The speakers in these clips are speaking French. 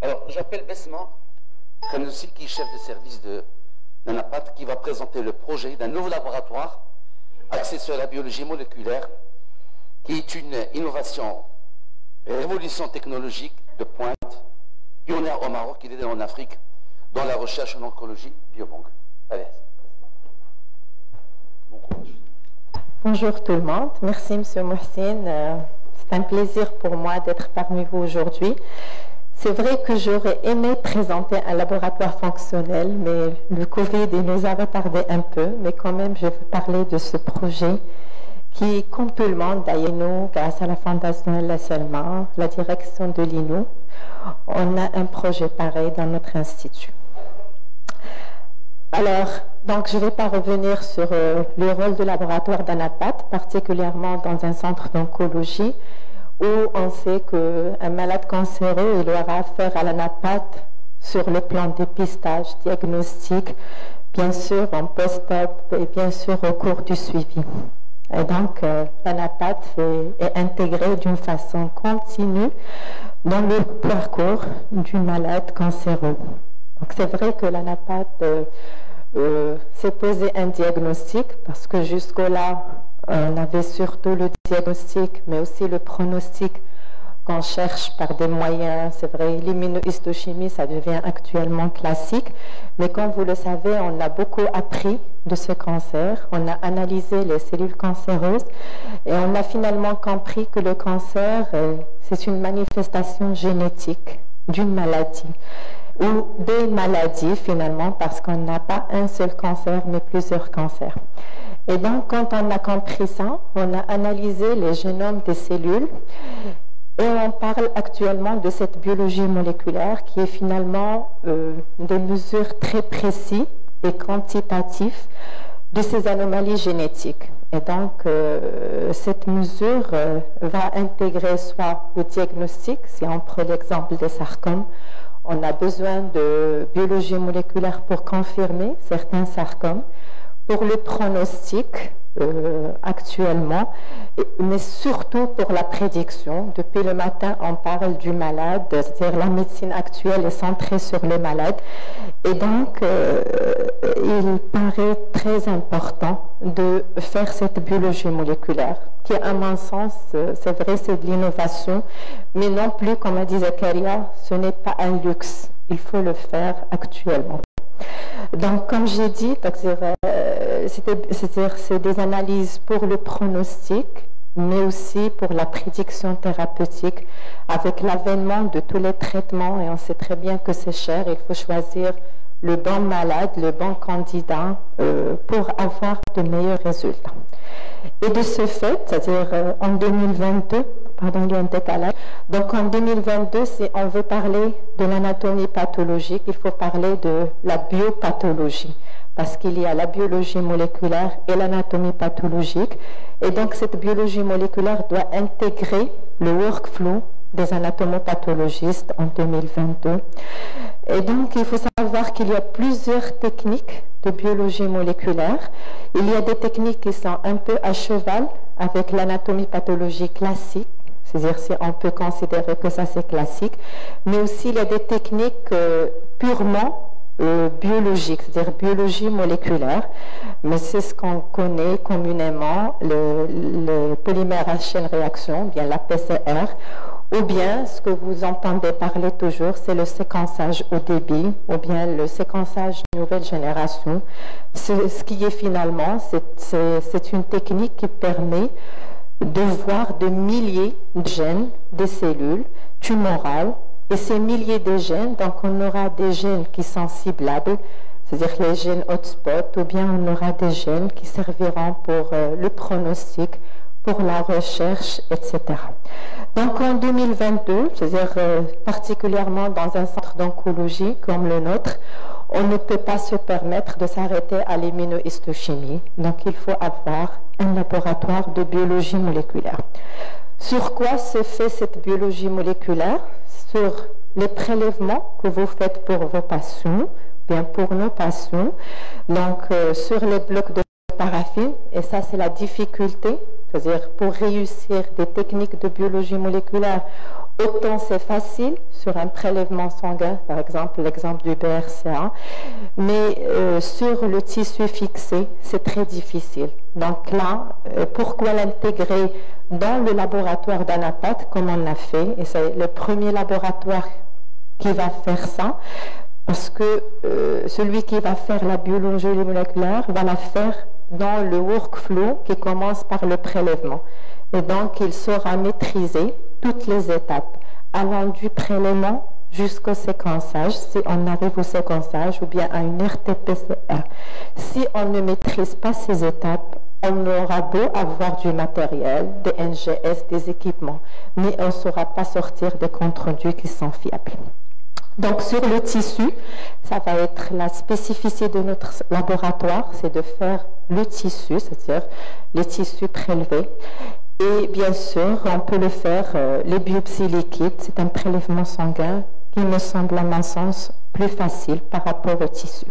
Alors, j'appelle Besma Khanoussi, qui est chef de service de Nanapat, qui va présenter le projet d'un nouveau laboratoire axé sur la biologie moléculaire, qui est une innovation, révolution technologique de pointe, pionnière au Maroc, il est en Afrique, dans la recherche en oncologie biobanque. Allez. Bon courage. Bonjour tout le monde. Merci M. Mohsin. C'est un plaisir pour moi d'être parmi vous aujourd'hui. C'est vrai que j'aurais aimé présenter un laboratoire fonctionnel, mais le Covid nous a retardé un peu. Mais quand même, je veux parler de ce projet qui, comme tout le monde, d'ailleurs nous, grâce à la Fondation La Selma, la direction de l'INU, on a un projet pareil dans notre institut. Alors, donc je ne vais pas revenir sur le rôle du laboratoire d'Anapat, particulièrement dans un centre d'oncologie, où on sait qu'un malade cancéreux, il aura affaire à l'Anapat sur le plan dépistage, diagnostic, bien sûr en post-op et bien sûr au cours du suivi. Et donc, l'Anapat est intégré d'une façon continue dans le parcours du malade cancéreux. Donc, c'est vrai que l'Anapat s'est posé un diagnostic parce que jusque-là, on avait surtout le diagnostic, mais aussi le pronostic qu'on cherche par des moyens. C'est vrai, l'immunohistochimie, ça devient actuellement classique. Mais comme vous le savez, on a beaucoup appris de ce cancer. On a analysé les cellules cancéreuses et on a finalement compris que le cancer, c'est une manifestation génétique d'une maladie ou des maladies finalement, parce qu'on n'a pas un seul cancer, mais plusieurs cancers. Et donc, quand on a compris ça, on a analysé les génomes des cellules et on parle actuellement de cette biologie moléculaire qui est finalement des mesures très précises et quantitatives de ces anomalies génétiques. Et donc, cette mesure va intégrer soit le diagnostic, si on prend l'exemple des sarcomes, on a besoin de biologie moléculaire pour confirmer certains sarcomes, pour le pronostic actuellement, mais surtout pour la prédiction. Depuis le matin, on parle du malade, c'est-à-dire la médecine actuelle est centrée sur les malades. Et donc, il paraît très important de faire cette biologie moléculaire, qui, à mon sens, c'est vrai, c'est de l'innovation, mais non plus, comme a dit Zakaria, ce n'est pas un luxe. Il faut le faire actuellement. Donc, comme j'ai dit, c'est des analyses pour le pronostic, mais aussi pour la prédiction thérapeutique, avec l'avènement de tous les traitements, et on sait très bien que c'est cher, il faut choisir le bon malade, le bon candidat pour avoir de meilleurs résultats. Et de ce fait, c'est-à-dire en 2022, pardon, il y a un décalage. Donc en 2022, si on veut parler de l'anatomie pathologique, il faut parler de la biopathologie, parce qu'il y a la biologie moléculaire et l'anatomie pathologique. Et donc cette biologie moléculaire doit intégrer le workflow des anatomopathologistes en 2022. Et donc, il faut savoir qu'il y a plusieurs techniques de biologie moléculaire. Il y a des techniques qui sont un peu à cheval avec l'anatomie pathologique classique, c'est-à-dire si on peut considérer que ça c'est classique, mais aussi il y a des techniques purement biologiques, c'est-à-dire biologie moléculaire, mais c'est ce qu'on connaît communément, le polymère à chaîne réaction, bien la PCR, ou bien ce que vous entendez parler toujours, c'est le séquençage au débit, ou bien le séquençage nouvelle génération. Ce qui est finalement, c'est une technique qui permet de voir de milliers de gènes des cellules tumorales, et ces milliers de gènes, donc on aura des gènes qui sont ciblables, c'est-à-dire les gènes hotspot, ou bien on aura des gènes qui serviront pour le pronostic, pour la recherche, etc. Donc en 2022, c'est-à-dire particulièrement dans un centre d'oncologie comme le nôtre, on ne peut pas se permettre de s'arrêter à l'immunohistochimie. Donc il faut avoir un laboratoire de biologie moléculaire. Sur quoi se fait cette biologie moléculaire? Sur les prélèvements que vous faites pour vos patients, bien pour nos patients, donc sur les blocs de paraffine, et ça c'est la difficulté, C'est-à-dire, pour réussir des techniques de biologie moléculaire, autant c'est facile sur un prélèvement sanguin, par exemple l'exemple du BRCA, mais sur le tissu fixé, c'est très difficile. Donc là, pourquoi l'intégrer dans le laboratoire d'Anapat, comme on l'a fait, et c'est le premier laboratoire qui va faire ça, parce que celui qui va faire la biologie moléculaire va la faire dans le workflow qui commence par le prélèvement. Et donc, il saura maîtriser toutes les étapes, allant du prélèvement jusqu'au séquençage, si on arrive au séquençage, ou bien à une RT-PCR. Si on ne maîtrise pas ces étapes, on aura beau avoir du matériel, des NGS, des équipements, mais on ne saura pas sortir des comptes rendus qui sont fiables. Donc sur le tissu, ça va être la spécificité de notre laboratoire, c'est de faire le tissu, c'est-à-dire les tissus prélevés. Et bien sûr, on peut le faire, les biopsies liquides, c'est un prélèvement sanguin qui me semble à mon sens plus facile par rapport au tissu.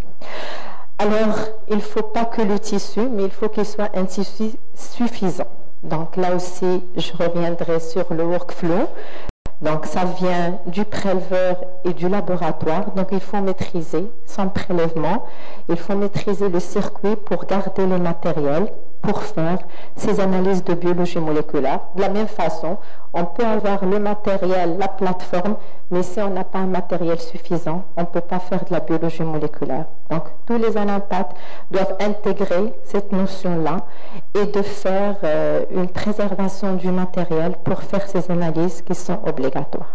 Alors, il ne faut pas que le tissu, mais il faut qu'il soit un tissu suffisant. Donc là aussi, je reviendrai sur le workflow. Donc ça vient du préleveur et du laboratoire. Donc il faut maîtriser son prélèvement, il faut maîtriser le circuit pour garder le matériel, pour faire ces analyses de biologie moléculaire. De la même façon, on peut avoir le matériel, la plateforme, mais si on n'a pas un matériel suffisant, on ne peut pas faire de la biologie moléculaire. Donc tous les anapathes doivent intégrer cette notion-là et de faire une préservation du matériel pour faire ces analyses qui sont obligatoires.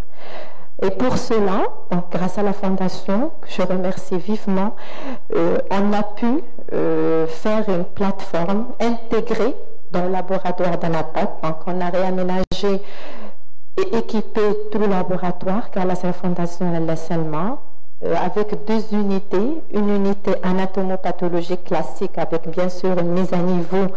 Et pour cela, donc grâce à la Fondation, que je remercie vivement, on a pu faire une plateforme intégrée dans le laboratoire d'Anapat. Donc on a réaménagé et équipé tout le laboratoire grâce à la Fondation Al-Selma avec deux unités, une unité anatomopathologique classique avec bien sûr une mise à niveau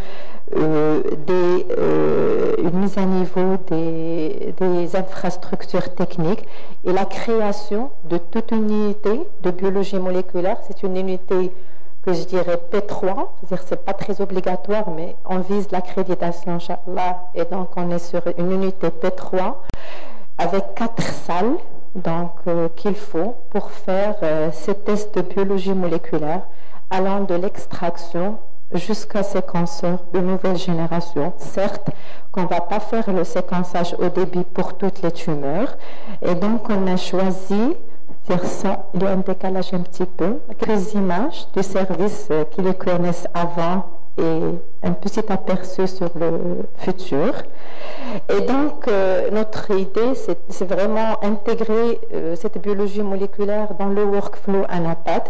des infrastructures techniques et la création de toute une unité de biologie moléculaire. C'est une unité que je dirais P3, c'est-à-dire c'est pas très obligatoire, mais on vise l'accréditation, Inch'Allah, et donc on est sur une unité P3 avec 4 salles donc qu'il faut pour faire ces tests de biologie moléculaire allant de l'extraction jusqu'à séquenceur de nouvelle génération. Certes, qu'on ne va pas faire le séquençage au débit pour toutes les tumeurs, et donc on a choisi, dire ça, il y a un décalage un petit peu, quelques images du service qui les connaissent avant et un petit aperçu sur le futur. Et donc, notre idée, c'est vraiment intégrer cette biologie moléculaire dans le workflow Anapat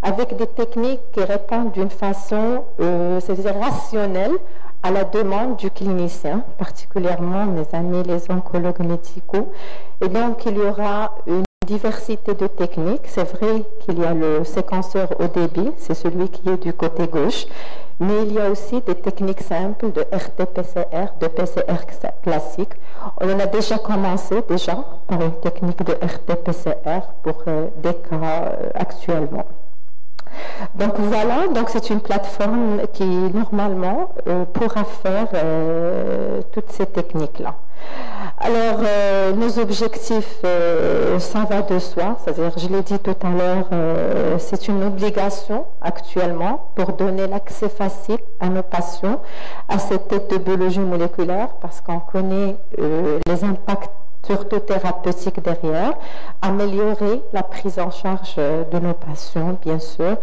avec des techniques qui répondent d'une façon, c'est-à-dire rationnelle, à la demande du clinicien, particulièrement mes amis les oncologues médicaux. Et donc, il y aura une diversité de techniques. C'est vrai qu'il y a le séquenceur au débit, c'est celui qui est du côté gauche, mais il y a aussi des techniques simples de RT-PCR, de PCR classique. On en a déjà commencé par une technique de RT-PCR pour des cas actuellement. Donc voilà, donc c'est une plateforme qui normalement pourra faire toutes ces techniques-là. Alors, nos objectifs, ça va de soi, c'est-à-dire, je l'ai dit tout à l'heure, c'est une obligation actuellement pour donner l'accès facile à nos patients à cette tête de biologie moléculaire parce qu'on connaît les impacts surtout thérapeutique derrière, améliorer la prise en charge de nos patients, bien sûr,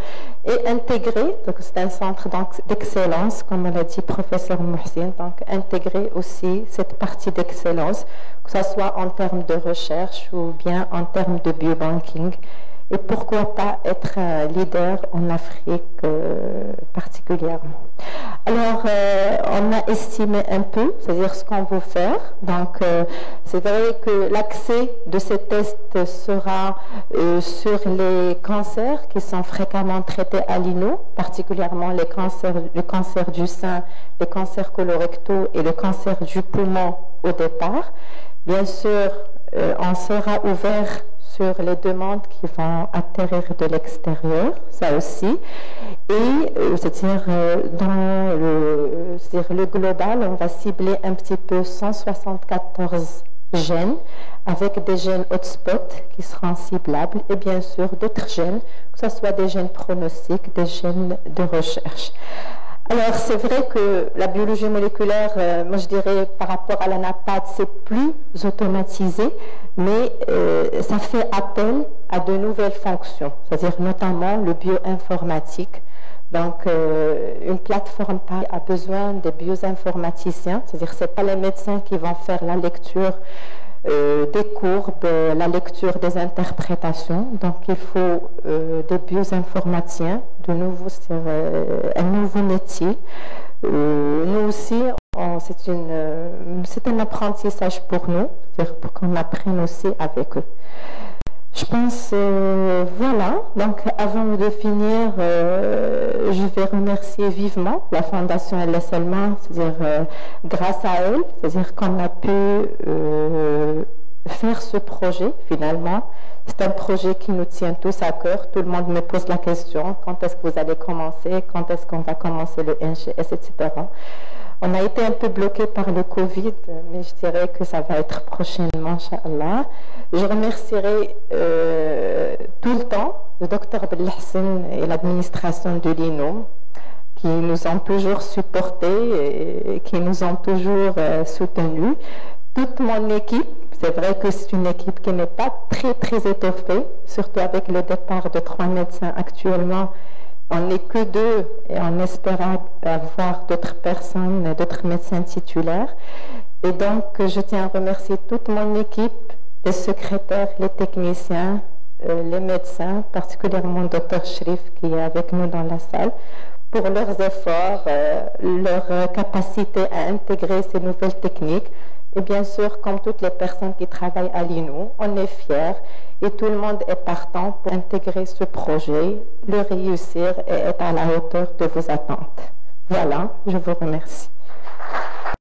et intégrer, donc c'est un centre d'excellence, comme l'a dit professeur Mohsin, donc intégrer aussi cette partie d'excellence, que ce soit en termes de recherche ou bien en termes de biobanking, et pourquoi pas être leader en Afrique particulièrement. Alors, on a estimé un peu, c'est-à-dire ce qu'on veut faire. Donc, c'est vrai que l'accès de ces tests sera sur les cancers qui sont fréquemment traités à l'INO, particulièrement le cancer du sein, les cancers colorectaux et le cancer du poumon au départ. Bien sûr, on sera ouvert sur les demandes qui vont atterrir de l'extérieur, ça aussi. Et c'est-à-dire dans le global, on va cibler un petit peu 174 gènes, avec des gènes hotspots qui seront ciblables et bien sûr d'autres gènes, que ce soit des gènes pronostiques, des gènes de recherche. Alors c'est vrai que la biologie moléculaire, moi je dirais par rapport à la NAPAD, c'est plus automatisé, mais ça fait appel à de nouvelles fonctions, c'est-à-dire notamment le bioinformatique. Donc, une plateforme a besoin des bioinformaticiens, c'est-à-dire que ce n'est pas les médecins qui vont faire la lecture des courbes, la lecture des interprétations. Donc, il faut des bioinformaticiens, de nouveau, c'est un nouveau métier. Nous aussi, c'est un apprentissage pour nous, c'est-à-dire pour qu'on apprenne aussi avec eux. Je pense, voilà, donc avant de finir, je vais remercier vivement la Fondation LSLMA, c'est-à-dire grâce à elle, c'est-à-dire qu'on a pu faire ce projet finalement. C'est un projet qui nous tient tous à cœur. Tout le monde me pose la question, quand est-ce que vous allez commencer, quand est-ce qu'on va commencer le NGS, etc. On a été un peu bloqué par le Covid, mais je dirais que ça va être prochainement, Inch'Allah. Je remercierai tout le temps le Dr Belhassan et l'administration de l'INOM qui nous ont toujours supportés et qui nous ont toujours soutenus. Toute mon équipe, c'est vrai que c'est une équipe qui n'est pas très étoffée, surtout avec le départ de 3 médecins actuellement. On n'est que 2 et on espère avoir d'autres personnes, d'autres médecins titulaires. Et donc, je tiens à remercier toute mon équipe, les secrétaires, les techniciens, les médecins, particulièrement le Dr Shrif qui est avec nous dans la salle, pour leurs efforts, leur capacité à intégrer ces nouvelles techniques. Et bien sûr, comme toutes les personnes qui travaillent à l'INO, on est fiers et tout le monde est partant pour intégrer ce projet, le réussir et être à la hauteur de vos attentes. Voilà, je vous remercie.